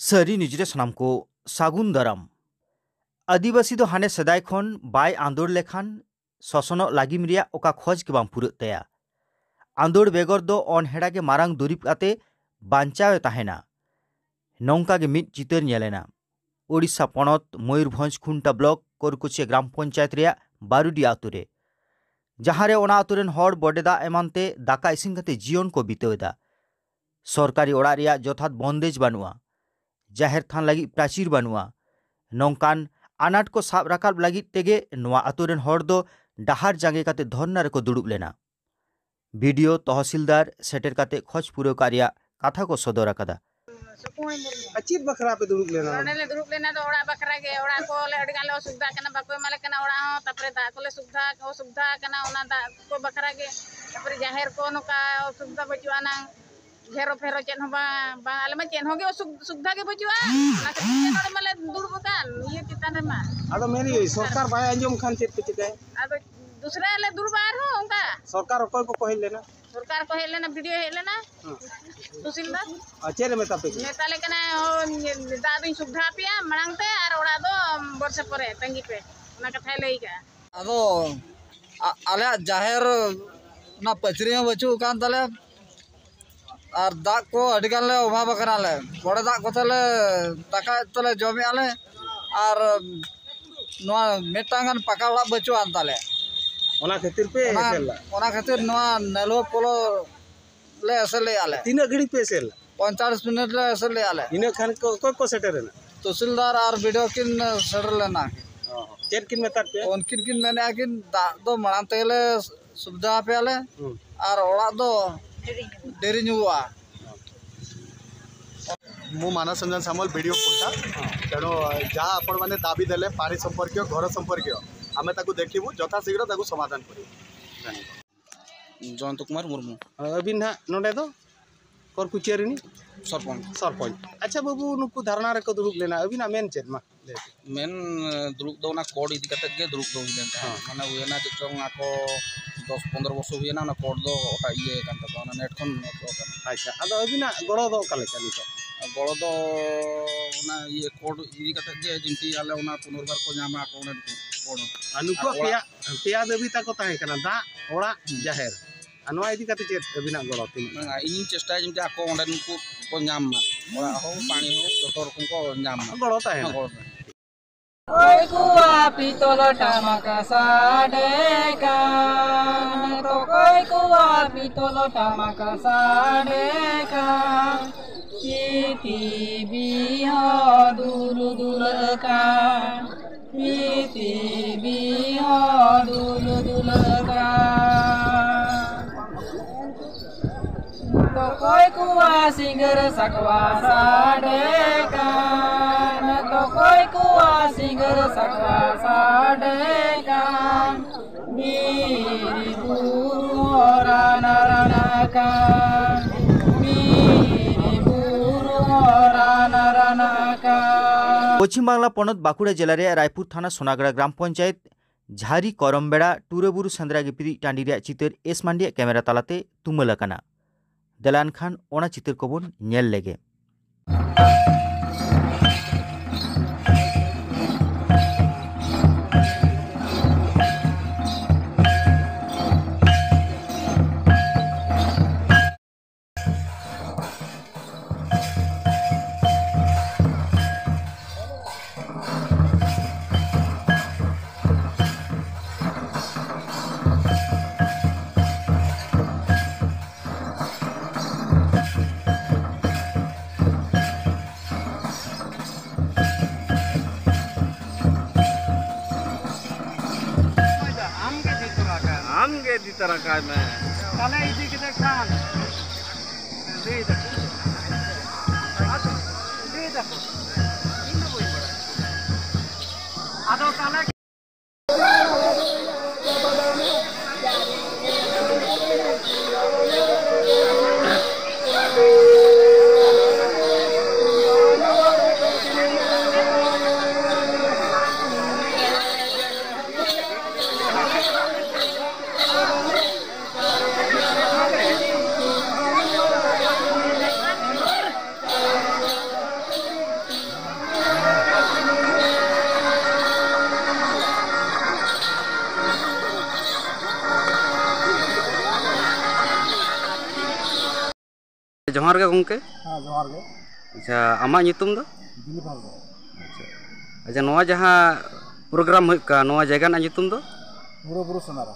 सारी निजरे सनाम को सागुन दाराम आदिवासी दो हाने सदाय खन बाय आंदोड़ लेखान शोषण लागिम रिया ओका खोज के बाम पुरत तया आंदोड़ बेगर दो अनहेड़ा के मारांग दुरीब आते बांचावे ताहेना नौका के मिट चितर नेलेना ओडिशा पनत मयूरभंज खुंटा ब्लॉक कोरकुचिया ग्राम पंचायत रिया बारुडी आतुरे जहां रे ओना आतुरेन हड़ बडेदा एमानते दाका इसिन कते जीवन को बितेदा सरकारी ओड़ा रिया जथात बंदेज बानुआ जाहेर थान लगी प्राचीर बानुआ नौकान आनाट को साब राकाब लगी तेगे नोआ आतुरेन हड़ दो डाहार जांगे काते धरना रेको दुड़ुब लेना वीडियो तहसीलदार सेटेर काते खोज पुरो कारिया कथा को सदर आकादा अचित बखरा पे दुड़ुब लेना तो ओड़ा बखरा के ओड़ा को ले अडगान ले सुविधा कना बाको माले कना ओड़ा हो तापरे दा को ले सुविधा कना ओना दा को बखरा के तापरे जाहेर को नोका सुविधा बचुआ ना घेरो फेरो चेन हो बा आले में चेन हो के सुविधा के बचुआ ना के माले दुड़ब कान ये चितान रे मा आदो मेरी सरकार बाय अंजम खान चेत पे चिकाय आदो दूसरा ले दुड़बार हो उनका सरकार ओकर को कहल लेना सरकार को हेले ना वीडियो हेले ना तहसीलदार अचेरे में तापे नेता ले कना दादी सुविधा पिया मणंगते आर ओड़ा दो वर्ष परे तंगी पे ना कथा लेई का आदो आले जाहेर ना पचरी बचू कान तले और दाग को अडिगान ले अभाव कना ले बड़े दाग को तले टाका तले जमे आले और नोआ मेटांगन पका ओड़ा बचू आन तले ओना खातिर पे एसेल ओना खातिर नोआ नेलो पोलो ले एसेले आले तीन घड़ी पे एसेल 45 मिनट ले एसेले आले इने खान को सेटर ना तहसीलदार और वीडियो किन सेटर लेना चेर किन मेता पे उनकिन किन मैंने किन दाग दो मरान तेले सुविधा पे आले और ओड़ा दो डेरी नुआ मु मानस रंजन सामल वीडियो खुंटा तेणु जहाँ आपण मैंने दाबी देले पानी संपर्क घर संपर्क आम देखू यथा शीघ्र समाधान कर जयंत कुमार मुर्मू अबिन ना नोडे दो कोरकुचियारिनी सरपंच अच्छा बाबू नुकु धारणा रे को दुरुब लेना अबिना मेन चेत मा मेन दुरुब दो ना कोड इदी कते के दुरुब दो हिलेन माने हुएना चोंग आको 10-15 वर्ष हुएना ना कोड दो ओटा इये कान तो ना नेट खन अच्छा अदो अबिना गड़ो दो काले कानी तो गड़ो दो ना ये कोड इदी कते के जिंती आले ओना पुनर्बार को नामा को ओना कोड अनुको पिया देवी ता को ताहे कना दा ओड़ा जाहेर अनवा इदी कते चेत अबिना गड़ो तीन इन चेष्टा जिंती आको ओंडे नुकु को नाम मा ओड़ा हो पानी हो जतो रकम को नाम मा गड़ो ताहे ओय कुआ पितल टामका साडे कान तो कोई कुआ पितल टामका साडे कान पृथ्वी हो दूर दूर कान पृथ्वी हो दूर दूर कान तो कोई कुआ सिंगर सकवा साडे कान तो कोई कुआ सिंगर सकवा साडे कान मेरी गुरु राना राना कान मेरी गुरु राना राना कान पश्चिम बांगला पनत बाकुड़ा जिला रे रायपुर थाना सोनागड़ा ग्राम पंचायत झारी करमबेड़ा टूरेबुरु सेंद्रा गिपिरी टांडी रे चितर एस मांडिया कैमरा तालाते तुमल अकाना दलान खान ओना चितर को बोन नेल लेगे दी तरह का मैं काले इदी के खान दे दे इन बोई बड़ा आदो काले जोहार गे गंके हाँ जोहार गे अच्छा आमा nyutum do दिलीप हाल अच्छा नोआ जहाँ प्रोग्राम हुई का नोआ जगह ना nyutum do बुरो बुरो सनारा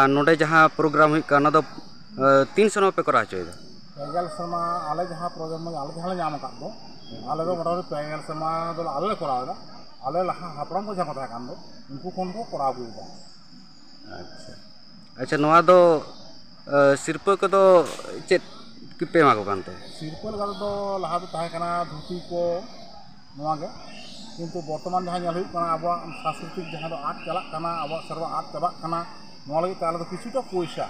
नोडे जहाँ प्रोग्राम हुई का ना दो 3 समय पे करा चाहिए पैगल समा आले जहाँ प्रोग्राम में आले जहाँ ले जाम का दो आले दो मोटा पैगल समा दो आले ले कराओ दा आले लहा हापड़म को जहाँ कथा कांदो उनको कौन को कराओ बुदा अच्छा अच्छा नोआ दो सिरपो को दो चेत किपे मागो कांते सिरपल गाल दो लहा दो ताहे कना धुती को नोआ गे किंतु वर्तमान जहाँ nyal हुई कना अब सांस्कृतिक जहाँ दो आर्ट चला कना अब सर्व आर्ट चबा कना नोआ लगी ताले दो किछुटा पैसा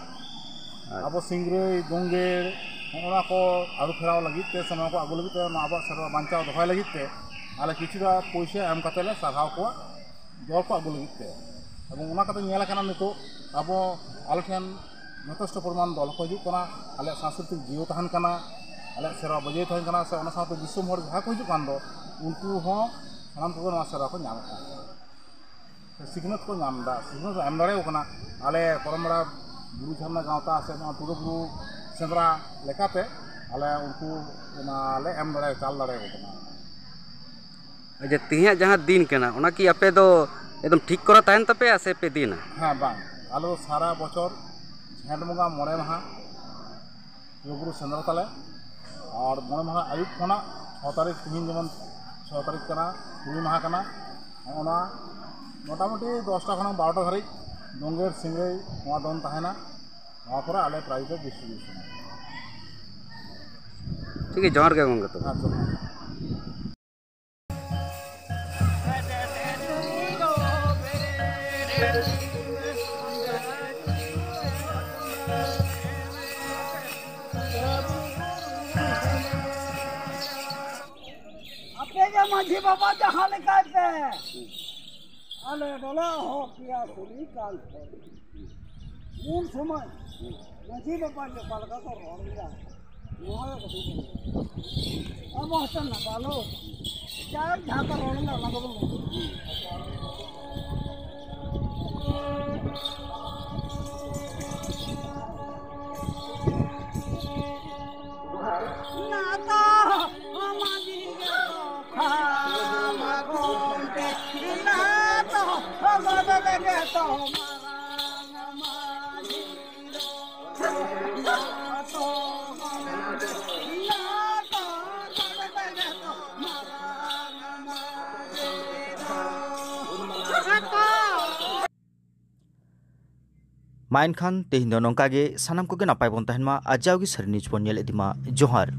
अब सिंगरे गोंगेर होना को आलू फेराव लगी ते समय को आगू लगी अब सर्व बांचाव दफाय लगी ते आले किछुटा पैसा एम कते ले साधाव को दल को आगू लगी ते अब उना कते नेला कना नितो अब आले ठेन यथेष्ट परिमाण दल को हिजुग कना आले सांस्कृतिक जीव तहन कना आले सेरा बजे तहन कना से ओना साथे दिसम हर जहाँ को हिजुग कान दो उनको हो सानाम को नवा सेरा को नाम सिग्नत को नाम दा सिग्नत एम दाड़े कना आले परमड़ा बुरु झरना गाँवता से टुडू बुरु सेंद्रा लेकाते आले उनको ले एम दाड़े चाल दाड़े कना अच्छा तिहिया जहाँ दिन केना ओना की आपे दो एकदम ठीक करा तहन तपे से पे दिन हाँ बांग आलो सारा बचर झेंट बंगा मोड़े माह बुरु सेंद्रा ताले और मोड़े माह आयुब खना 6 तारीख तीन जमन 6 तारीख कना 2 माह कना ओना मोटामुटी 10टा खन 12टा धारिज डोंगेर सिंगरे नवा दन तहना नवा पर आले प्राइज डिस्ट्रीब्यूशन ठीक है जोहार गे गंगे तो हाँ जोहार माझी बाबा जहाँ लिखा पे आले डोला हो किया सुनी काल मूल समय माझी बाबा जो पालका तो रोंगा नोए को अब हसन ना बालो चार जहाँ का रोंगा ना तो नाता हमारी माइन खान तेहिं दो नोंका गे सानाम को गे नापाय बोन तहन मा आजाव गे सर निज बोन नेल इदिमा जोहार।